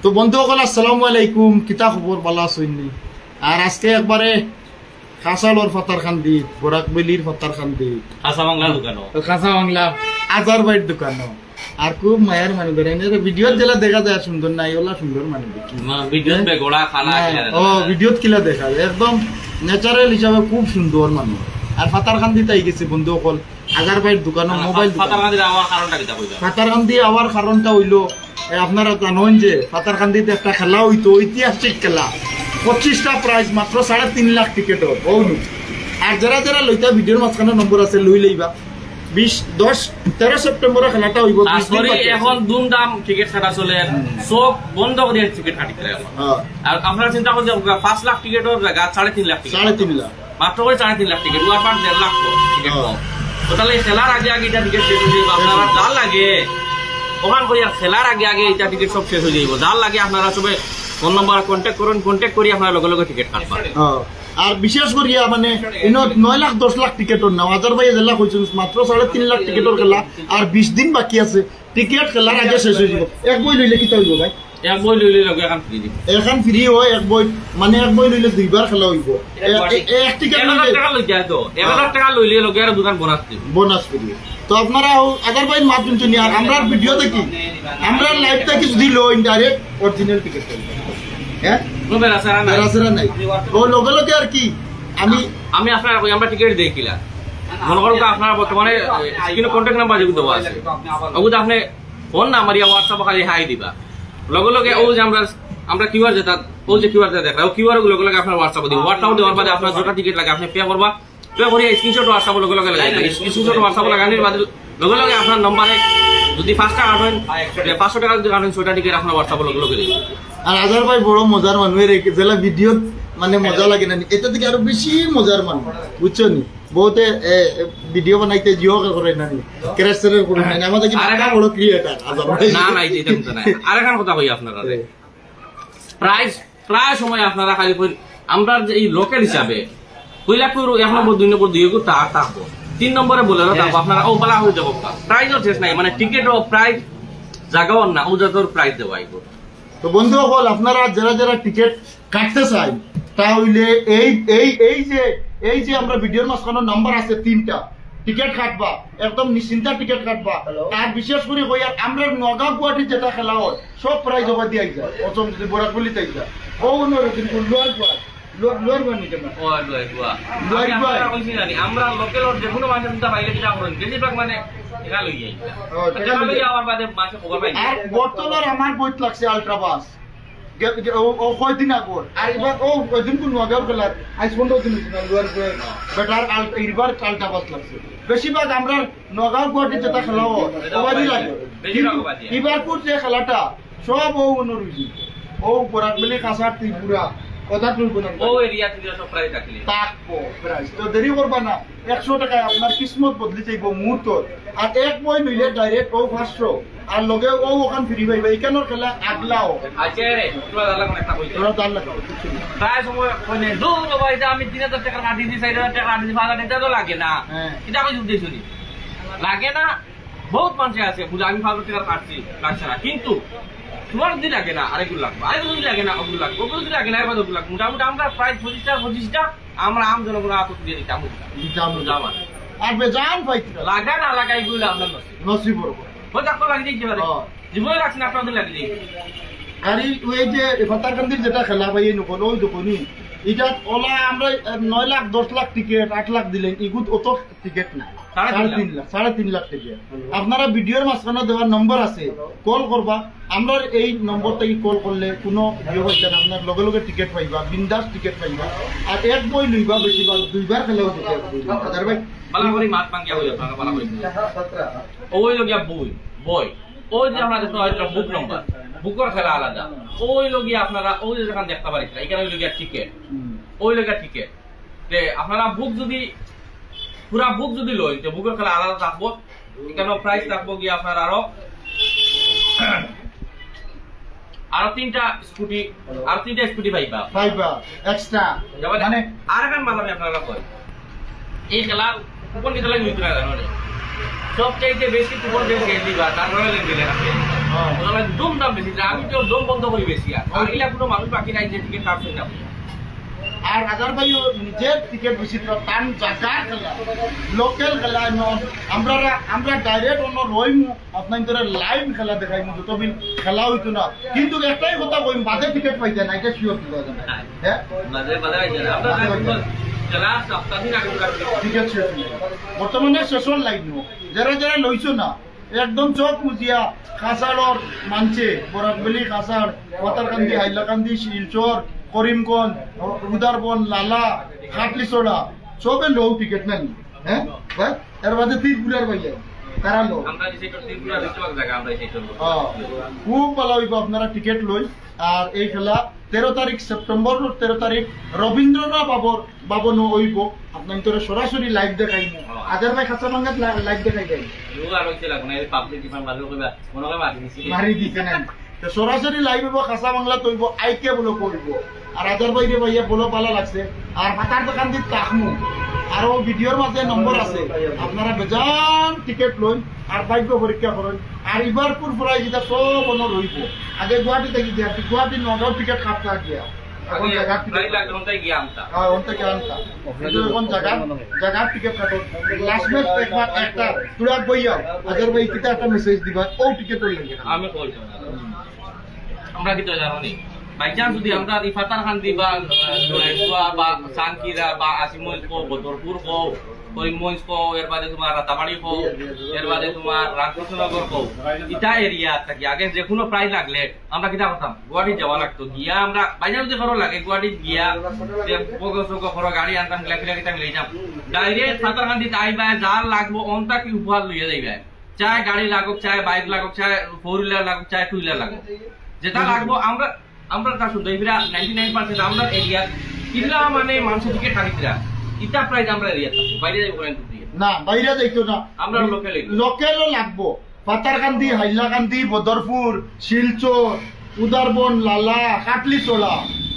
তো বন্ধু সকল আসসালামু আলাইকুম, কিতা খবর? ভালো আছেননি? আর আজকে একবারে খাসালর ফাতারকান্দি, বরাকবেলির ফাতারকান্দি, খাসা বাংলা দোকান, খাসা বাংলা আজার বাইর দোকান। আর খুব মায়ের মানুষ ধরে ভিডিও যেটা দেখা যায় সুন্দর নাই, ওলা সুন্দর মানুষ দেখি ভিডিওত বেগড়া খালা ও ভিডিওত কিলা দেখা যায় একদম ন্যাচারাল হিসাবে খুব সুন্দর মানুষ। আর ফাতারকান্দি তাই গেছে বন্ধু সকল আজার বাইর দোকান, মোবাইল ফাতারকান্দি আওয়ার কারণটা হইলো আপনারা জানেন যে ফাতারকান্দিতে একটা খেলা হইতো, ঐতিহাসিক খেলা, 25টা প্রাইজ, মাত্র 3.5 লাখ টিকেট। আর যারা যারা লইতা ভিডিওর মাঝখানে নম্বর আছে লই লইবা। 13 সেপ্টেম্বরে খেলাটা হইব। এখন দুমদাম টিকেট কাটা চলে, সব বন্ধ করে টিকেট কাটি করে। আর আপনারা চিন্তা করতে 5 লাখ টিকেটের জায়গা 3.5 লাখ টিকেট, 3.5 লাখ মাত্র করে 3.5 লাখ টিকেট, ওয়ার পার 1.5 লাখ টিকেট। তো তাহলে খেলার আগে আগে এটা টিকেট শেষ হয়ে যাবে। আপনারা যার লাগে ওখান করে খেলার আগে আগে এটা টিকিট সব শেষ হয়ে যাইব। যার লাগে আপনারা সবাই ফোন নাম্বার কন্ট্যাক্ট করুন, কন্ট্যাক্ট করি আপনারা লগে লগে টিকিট কাটবেন। আর বিশেষ করিয়া মানে 9 লাখ 10 লাখ টিকেটর না, হাজার ভাই জেলা কইছেন মাত্র 3.5 লাখ টিকেটর খেলা। আর 20 দিন বাকি আছে, টিকিট খেলার আগে শেষ হয়ে যাব। এক বই লইলে কি হইব ভাই? এক বই লইলে লগে এখন ফ্রি দিব। এখন ফ্রি হয় এক বই, মানে এক বই লইলে দুইবার খেলা হইব। এক টিকেট 1,000 টাকা লই যায় তো 1,000 টাকা লইলে লগে আর দোকান বোনাস দিব, বোনাস ফ্রি। তো আপনারা আদার ভাই মাধ্যম চুনি। আর আমরা ভিডিও দেখি, আমরা লাইভ থেকে যদি লই ডাইরেক্ট অরিজিনাল টিকেট পাইবেন। হ্যাঁ নো বেরাসারা নাই, ও লগে লগে আর কি আমি আপনারা কই আমরা টিকিট দেখিলা মনে করুন আপনারা বর্তমানে স্ক্রিনে কন্টাক্ট নাম্বার যেগুলো দেওয়া আছে, ওগুলো আপনি ফোন নাম্বার ইয়া হোয়াটসঅ্যাপে খালি হাই দিবা, লগে লগে ও যে আমরা কিউআর যেটা ও যে কিউআর দেখা ও কিউআর গুলো লগে আপনার হোয়াটসঅ্যাপে দিব। হোয়াটসঅ্যাপে দেওয়ার বাদে আপনার যেটা টিকিট লাগে আপনি পে করবা, পে করে স্ক্রিনশট হোয়াটসঅ্যাপে লগে লগে লাগাইবা। স্ক্রিনশট হোয়াটসঅ্যাপে লাগানোর বাদে লগে লগে আপনার নম্বরে যদি 5 টাকা কাটেন 500 টাকা যদি কাটেন 6টা টিকিট আপনার হোয়াটসঅ্যাপে লগে লগে দিবেন। আর আজার ভাই বড় মজার মানুষের যেলা ভিডিও মানে মজা লাগে না, এটা থেকে আরো বেশি মজার মানুষ, বুঝছো নি? বহুতে ভিডিও বানাইতে জিও করে না, ক্যারেক্টারের করে না, আমাদের কি আরেকটা বড় ক্রিয়েটর আজার ভাই। না না এটা তো না। আরেকটা কথা কই আপনারা, প্রায় সময় আপনারা খালি আমরা যে এই লোকের হিসাবে কইলা কইরো 1 নম্বর 2 নম্বর 2 টা থাকবো, 3 নম্বরে বলে থাকবো আপনারা ও বলা হয়ে যাবো। প্রাইজও শেষ নাই, মানে টিকিট ও প্রাইজ জায়গাও না ও যতর প্রাইজ দেওয়া আইব। তো বন্ধু সকল আপনারা যারা যারা টিকিট কাটতে চাই তাহলে এই যে আমরা ভিডিওর মাঝখানে নাম্বার আছে 3টা, টিকিট কাটবা, একদম নিশ্চিন্তা টিকিট কাটবা। আর বিশেষ করে কই আর আমরা নগাঁও গুয়াহাটি যেটা খেলা হয় সব প্রাইজ জমা দিয়ে যায়, প্রথম যদি বরাকবলি তাই যায় ও কিন্তু লোয়ার বানি কেন ও লোয়ার কইছি জানি আমরা লোকাল যে কোনো মানুষ চিন্তা পাইলে কিটা করেন বেশিরভাগ মানে একা লই যাই, একা লই যাওয়ার বাদে মাছে খবর পাই। আর বর্তমানে আমার বইত লাগছে আলট্রাবাস ও কয়দিন আগর। আর এবার ও কয়দিন কোন নগাঁও গেলার আজ 15 দিন লোয়ার বেটার এবার আলট্রাবাস লাগছে। বেশিরভাগ আমরা নগাঁও গুয়াহাটি যেটা খেলা হয় কবাডি লাগে, এবার যে খেলাটা সব ও অনুরুজি ও বরাকবেলি কাছাড় ত্রিপুরা কথা তুলব না, ও এরিয়া থেকে সব প্রাইজ রাখলি তাকবো প্রাইজ। তো দেরি করবা না, 100 টাকায় আপনার কিসমত বদলি যাইব মুহূর্ত। আর এক বই লইলে ডাইরেক্ট ও 500 আর লগে ও ওখান ফ্রি পাইবা। এইখানের খেলা আগলাও আছে রে তোরা দালা কোন একটা কইছো তোরা দাল লাগা প্রায় সময় কইনে দূর ভাই আমি 3000 টাকা কাটি দি 4000 টাকা কাটি দি 5000 টাকা তো লাগে না, এটা কই উদ্দেশ্য নি লাগে না। বহুত মানুষ আছে বুঝা আমি 5000 টাকা কাটছি লাগছে না, কিন্তু তোমার যদি লাগে না আরেকগুলো লাগবে, আরেকগুলো যদি লাগে না ওগুলো লাগবে, ওগুলো যদি লাগে না এবার ওগুলো লাগবে। মোটামুটি আমরা প্রায় 25টা আমরা আম জনগণ আতক দিয়ে দিতাম জামান। আর বেজান ভাই লাগা না লাগা এগুলো আপনার নসিব বড় ওই ডাক্তার লাগিয়ে দিতে পারে, জীবনে লাগছে না আপনাদের লাগিয়ে দিই। আর ওই যে ফাতারকান্দির যেটা খেলা ভাই এই নকল ওই দোকানি এটা ওলা আমরা 9 লাখ 10 লাখ টিকিট 8 লাখ দিলেন, এগুত অত টিকিট না, 3.5 লাখ টিকিট। আপনারা ভিডিওর মাঝখানে দেওয়ার নম্বর আছে, কল করবা। আমরা এই নম্বর থেকে কল করলে কোনো ভিডিও হইতে না, আপনার লগে লগে টিকিট পাইবা, বিন্দাস টিকিট পাইবা। আর এক বই লইবা, বেশিরভাগ 2বার খেলা হতে হাজার ভাই বালা করে মাছ পাঙ্গিয়া হইলো আপনারা বালা করে ওই লগিয়া বই ওই যে আমরা দেখতে হয় বুক নম্বর, বুকের খেলা আলাদা। ওই লগিয়া আপনারা ওই যে যেখানে দেখতে পারি এখানে লগিয়া টিকিট, ওই লগিয়া টিকিট যে আপনারা বুক যদি পুরা বুক যদি লই যে বুকের খেলা আলাদা থাকবো, এখানে প্রাইস থাকবো গিয়ে আপনার আরো 3টা স্কুটি পাইবা এক্সট্রা। মানে আর এখন মালামে আপনারা কই এই খেলা কুপন কি লাগে মিত্রা জানো রে, সবচাইতে বেশি কুপন দিয়ে দিবা তার রয়্যাল এনফিল্ড আছে। দম দাম বেশি, আমি তো দম বন্ধ করি বেশি। আর এগুলা কোনো মানুষ বাকি নাই যে টিকিট কাটছে না। আর আজার ভাই নিজের টিকিট বিচিত্র টান জায়গা খেলা লোকাল খেলা আমরা ডাইরেক্ট অন্য রইমু আপনার লাইভ খেলা দেখাইমু যত বিল খেলা হইতো না। কিন্তু একটাই কথা কইম বাদে টিকিট পাইছে না, এটা শিওর দিবা যাবে। হ্যাঁ বাদে পাইছে না, আমরা খেলা সপ্তাহদিন আগে টিকিট শেষ হয়ে বর্তমানে সেশন লাইভ নো যারা যারা লইছো না একদম চোখ মুজিয়া খাসাড়র মানছে বরাকবেলি খাসাড় পাতারকান্দি হাইলাকান্দি শিলচর করিমগঞ্জ উদারবন লালা খাটলিচড়া সবে লো টিকিট নাই। হ্যাঁ এর বাদে ত্রিপুরার ভাইয়া তারা লো খুব ভালো হইব আপনারা টিকিট লই। আর এই খেলা 13 তারিখ সেপ্টেম্বর 13 তারিখ রবীন্দ্রনাথ বাবন হইব আপনার সরাসরি লাইভ দেখাই। আজার ভাই খাসা ভাঙ্গাত লাইভ দেখাই যাই মারি দিছে না সরাসরি লাইভ হইব খাসা বাংলা তৈব আইকে বলে করব। আর আজার ভাই রে ভাইয়া বলো ভালো লাগছে। আর পাতার দোকান দিয়ে তাকমু আরো ভিডিওর মাঝে নম্বর আছে আপনারা বেজান টিকিট লই আর ভাগ্য পরীক্ষা করেন। আর ইবারপুর পড়াই যেটা সব অন্য রইব আগে গুয়াহাটি থেকে গিয়া গুয়াহাটি নগাঁও টিকিট কাটতে গিয়া এখন জায়গার টিকিট কাটো লাস্ট ম্যাচ একবার একটা তুরাক বইয়া আজার ভাই কিতা একটা মেসেজ দিবা ও টিকিট লাগে আমি কইছো আমরা কি তো জানি বাই চান্স যদি আমরা ইফাতার খান্দি বা বা সানকিরা বা আসিমগঞ্জ কো বদরপুর কো করিমগঞ্জ কো এর বাদে তোমার রাতাবাড়ি কো এর বাদে তোমার রামকৃষ্ণনগর কো ইটা এরিয়া থাকি আগে যে কোনো প্রাইস লাগলে আমরা কিটা করতাম গুয়াহাটি যাওয়া লাগতো গিয়া আমরা বাইরে যদি খরচ লাগে গুয়াহাটি গিয়া যে পগসক খরচ গাড়ি আনতাম গিলা কিটা মিলাই যাম ডাইরেক্ট ফাতারকান্দি আইবা যার লাগবো অনটা কি উপহার লইয়া যাইবা চাই গাড়ি লাগুক চাই বাইক লাগুক চাই 4 হুইলার লাগুক চাই 2 হুইলার লাগুক যেটা লাগবো আমরা তা শুধু এবিরা 99% আমরা এরিয়া কিলা মানে মানুষের দিকে থাকিরা ইটা প্রাইস আমরা এরিয়া বাইরে যাই বলেন না বাইরে যাইতো না আমরা লোকালও লাগবো পাতারকান্দি হাইলাকান্দি বদরপুর শিলচর উদারবন লালা কাটলিচড়া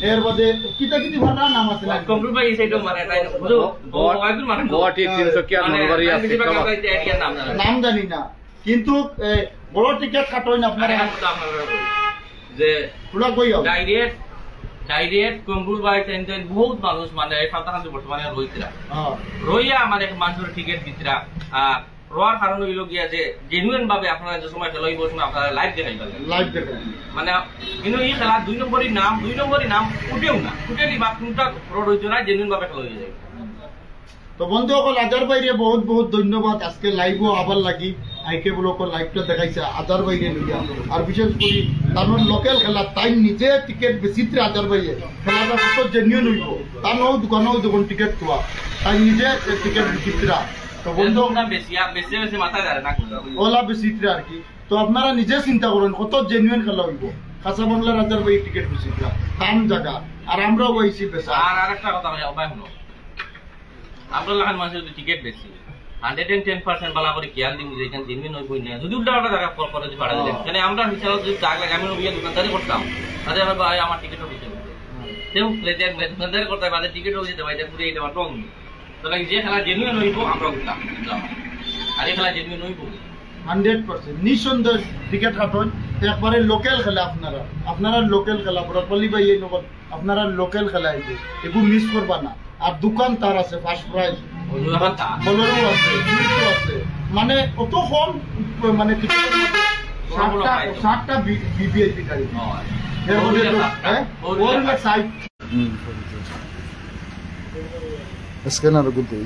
এর বাদে কিতা কিতি ভাড়া নাম আছে না কম্পিউটার বাই সাইডও মানে তাই বুঝো ওয়াইদুর মানে গুয়াহাটি 300 নরবারি আছে এরিয়া নাম জানি না কিন্তু বড় টিকিট কাটোই না আপনারা যে পুরা কইও ডাইরেক্ট কম্পিউটার বাই টেনটেন বহুত মানুষ মানে এই ফাতারকান্দি বর্তমানে রইতরা রইয়া আমাদের মানুষের টিকিট দিতরা রোয়ার কারণ হইল গিয়া যে জেনুইন ভাবে আপনারা যে সময় খেলা হইব সময় আপনারা লাইভ দেখাই মানে কিন্তু এই খেলা 2 নম্বরই নাম উঠেও না উঠেলি বা কোনটা রোড হইতো না জেনুইন ভাবে খেলা হয়ে যায়। তো বন্ধু সকল আজার বাইরে বহুত বহুত ধন্যবাদ আজকে লাইভও আবার লাগি আইকে ব্লকের লাইভটা দেখাইছে আজার বাইরে লইয়া। আর বিশেষ করে তার লোকাল খেলা তাই নিজে টিকিট বেশিত্রে আজার বাইরে খেলাটা কত জেনুইন হইব তার দোকান টিকিট তোয়া তাই নিজে টিকিট বিচিত্রা তো বন্ধু বেশি মাথা যায় না ওলা বেশিত্রে আর কি। তো আপনারা নিজে চিন্তা করেন কত জেনুইন খেলা হইব খাসা বাংলার আজার বাইরে টিকিট বিচিত্রা দাম জায়গা আর আমরাও বইছি বেশা। আর আরেকটা কথা ভাই শুনো আমরা লাগান মানুষের যদি টিকিট বেশি 110% বালা করে খেয়াল দিব যে এখানে জেনুইন হইবই না যদি উল্টা পাল্টা জায়গা করে যদি ভাড়া দিলেন মানে আমরা হিসাবে যদি টাকা লাগে আমি নবিয়া দোকানদারি করতাম তাহলে ভাই আমার টিকিটও দিতে তেও প্লেজার দোকানদারি করতে বাদে টিকিটও দিতে ভাই পুরো এইটা টং তো লাগে যে খেলা জেনুইন হইব আমরা উঠলাম আর এই খেলা জেনুইন হইব 100% নিঃসন্দেহ টিকিট কাটুন একবারে লোকাল খেলা আপনারা লোকাল খেলা বরপল্লি বা এই নগর আপনারা লোকাল খেলা আইবে এগু মিস করবা না। আর দোকান তার আছে ফার্স্ট প্রাইজ বলেরও আছে মানে অত কম মানে টিকিটের মধ্যে 60টা ভিভিআইপি গাড়ি এর মধ্যে ওর সাইড স্ক্যানার গুলো